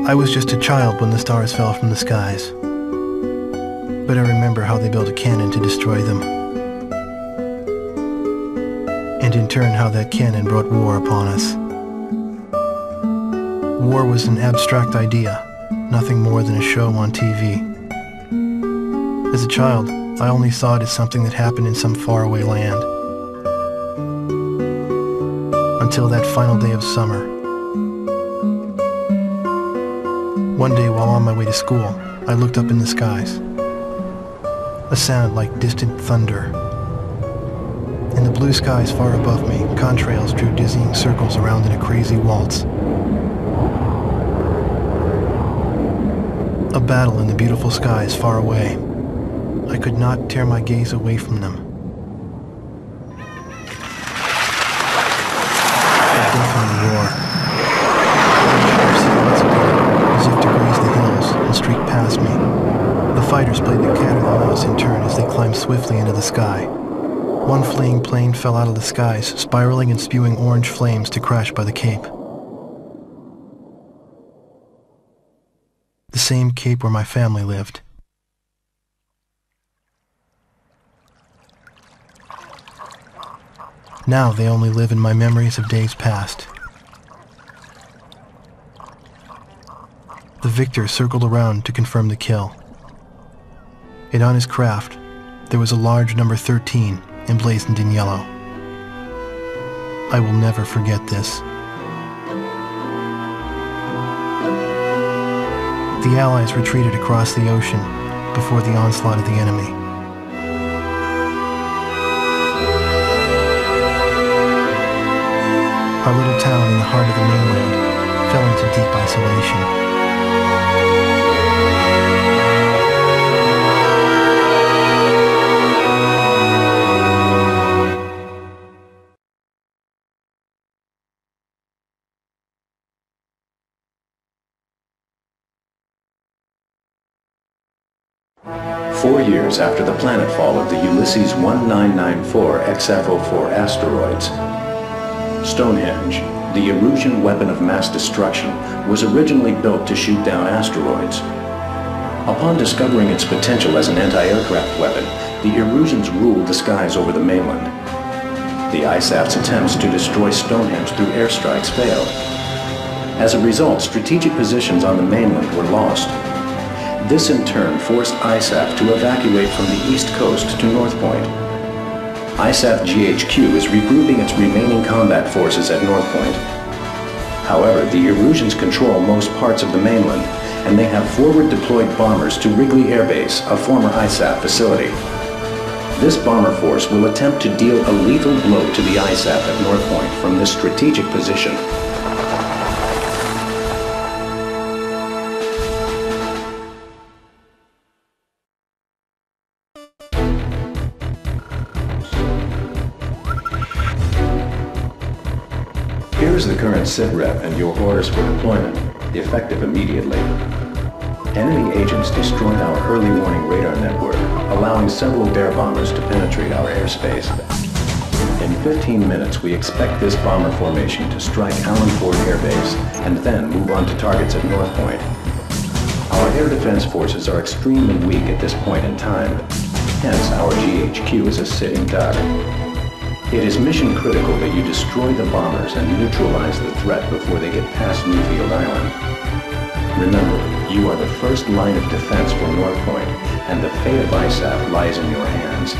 I was just a child when the stars fell from the skies, but I remember how they built a cannon to destroy them, and in turn how that cannon brought war upon us. War was an abstract idea, nothing more than a show on TV. As a child, I only saw it as something that happened in some faraway land. Until that final day of summer. One day while on my way to school, I looked up in the skies. A sound like distant thunder. In the blue skies far above me, contrails drew dizzying circles around in a crazy waltz. A battle in the beautiful skies far away. I could not tear my gaze away from them. A deafening roar. Silhouettes appeared, as if to graze the hills and streak past me. The fighters played the cat or the mouse in turn as they climbed swiftly into the sky. One fleeing plane fell out of the skies, spiraling and spewing orange flames to crash by the Cape. The same Cape where my family lived. Now they only live in my memories of days past. The victor circled around to confirm the kill. And on his craft, there was a large number 13 emblazoned in yellow. I will never forget this. The Allies retreated across the ocean before the onslaught of the enemy. Our little town in the heart of the mainland fell into deep isolation. Four years after the planetfall of the Ulysses 1994 XF04 asteroids, Stonehenge, the Erusian weapon of mass destruction, was originally built to shoot down asteroids. Upon discovering its potential as an anti-aircraft weapon, the Erusians ruled the skies over the mainland. The ISAF's attempts to destroy Stonehenge through airstrikes failed. As a result, strategic positions on the mainland were lost. This in turn forced ISAF to evacuate from the east coast to North Point. ISAF GHQ is regrouping its remaining combat forces at North Point. However, the Erusians control most parts of the mainland, and they have forward-deployed bombers to Wrigley Air Base, a former ISAF facility. This bomber force will attempt to deal a lethal blow to the ISAF at North Point from this strategic position. Here's the current SITREP and your orders for deployment, effective immediately. Enemy agents destroyed our early warning radar network, allowing several bear bombers to penetrate our airspace. In 15 minutes, we expect this bomber formation to strike Allen Ford Air Base and then move on to targets at North Point. Our air defense forces are extremely weak at this point in time, hence our GHQ is a sitting duck. It is mission critical that you destroy the bombers and neutralize the threat before they get past Newfield Island. Remember, you are the first line of defense for North Point, and the fate of ISAF lies in your hands.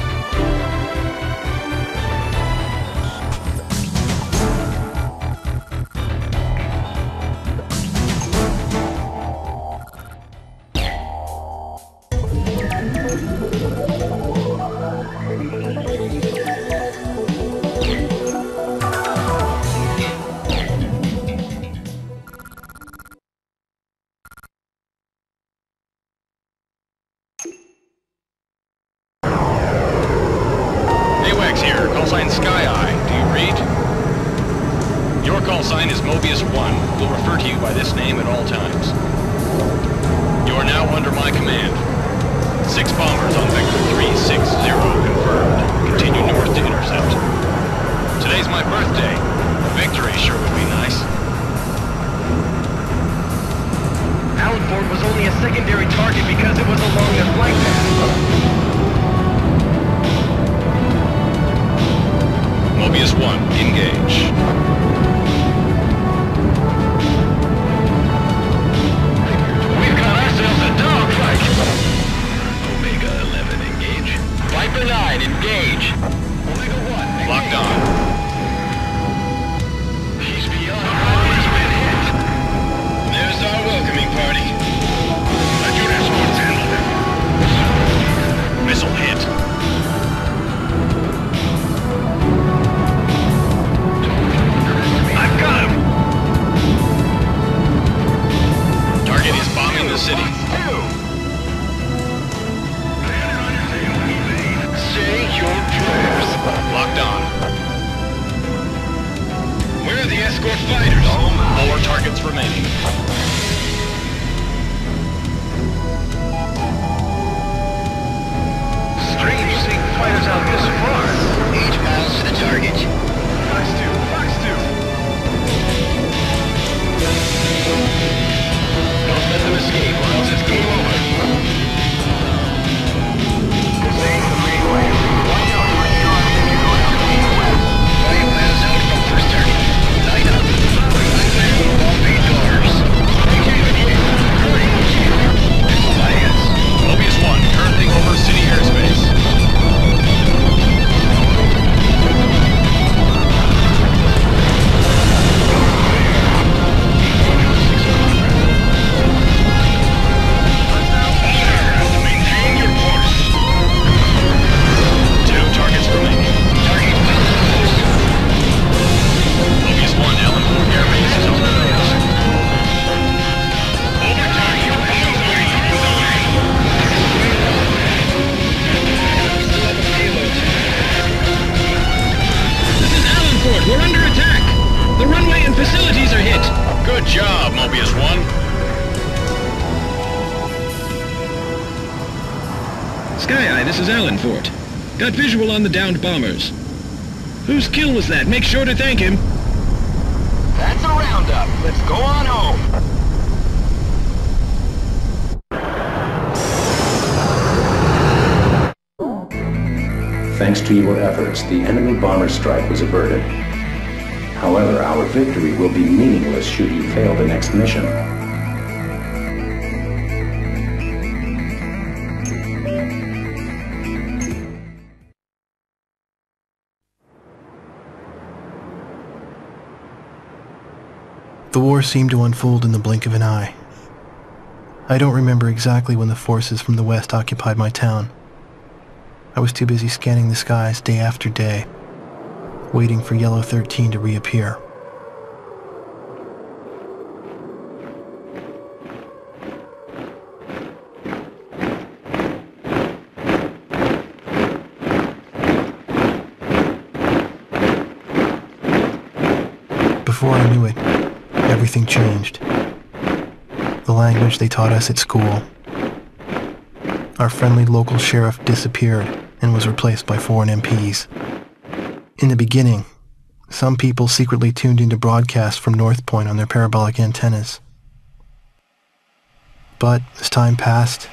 fort was only a secondary target because it was along their flight path. Mobius 1, engage. We've got ourselves a dogfight. Omega 11, engage. Viper 9, engage. Omega 1, Locked on. He's beyond. He's been hit. There's our welcoming party. Let your escorts handle them. Missile hit. I've got him. Target is bombing the city. Say your prayers. Locked on. Where are the escort fighters? 4 targets remaining. Strange seeing fighters out this far. 8 miles to the target. Fox 2, Fox 2. Don't let them escape or else it's game over. Mobius 1, currently over city airspace. Maintain your course. 2 targets remaining. Mobius 1, Allen 4 airbase is on the nose. We're under attack! The runway and facilities are hit! Good job, Mobius 1. Sky Eye, this is Allen Fort. Got visual on the downed bombers. Whose kill was that? Make sure to thank him. That's a roundup. Let's go on home. Thanks to your efforts, the enemy bomber strike was averted. However, our victory will be meaningless should you fail the next mission. The war seemed to unfold in the blink of an eye. I don't remember exactly when the forces from the west occupied my town. I was too busy scanning the skies day after day, waiting for Yellow 13 to reappear. Before I knew it, everything changed. The language they taught us at school. Our friendly local sheriff disappeared and was replaced by foreign MPs. In the beginning, some people secretly tuned into broadcasts from North Point on their parabolic antennas. But as time passed,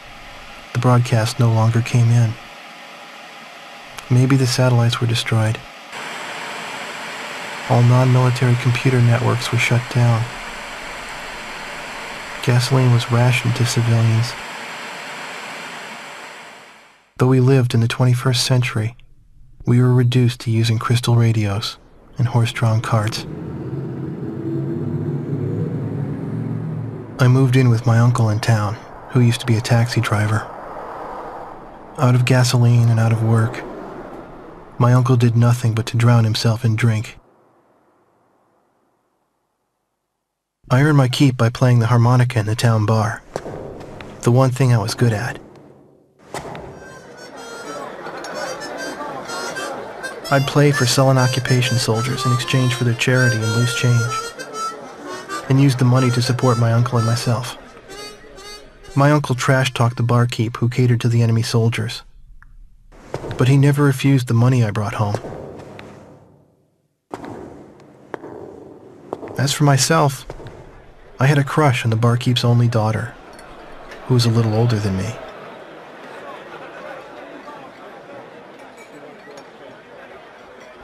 the broadcast no longer came in. Maybe the satellites were destroyed. All non-military computer networks were shut down. Gasoline was rationed to civilians. Though we lived in the 21st century, we were reduced to using crystal radios and horse-drawn carts. I moved in with my uncle in town, who used to be a taxi driver. Out of gasoline and out of work, my uncle did nothing but to drown himself in drink. I earned my keep by playing the harmonica in the town bar, the one thing I was good at. I'd play for sullen occupation soldiers in exchange for their charity and loose change, and used the money to support my uncle and myself. My uncle trash-talked the barkeep who catered to the enemy soldiers, but he never refused the money I brought home. As for myself, I had a crush on the barkeep's only daughter, who was a little older than me.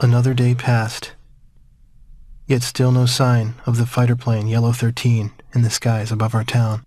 Another day passed, yet still no sign of the fighter plane Yellow 13 in the skies above our town.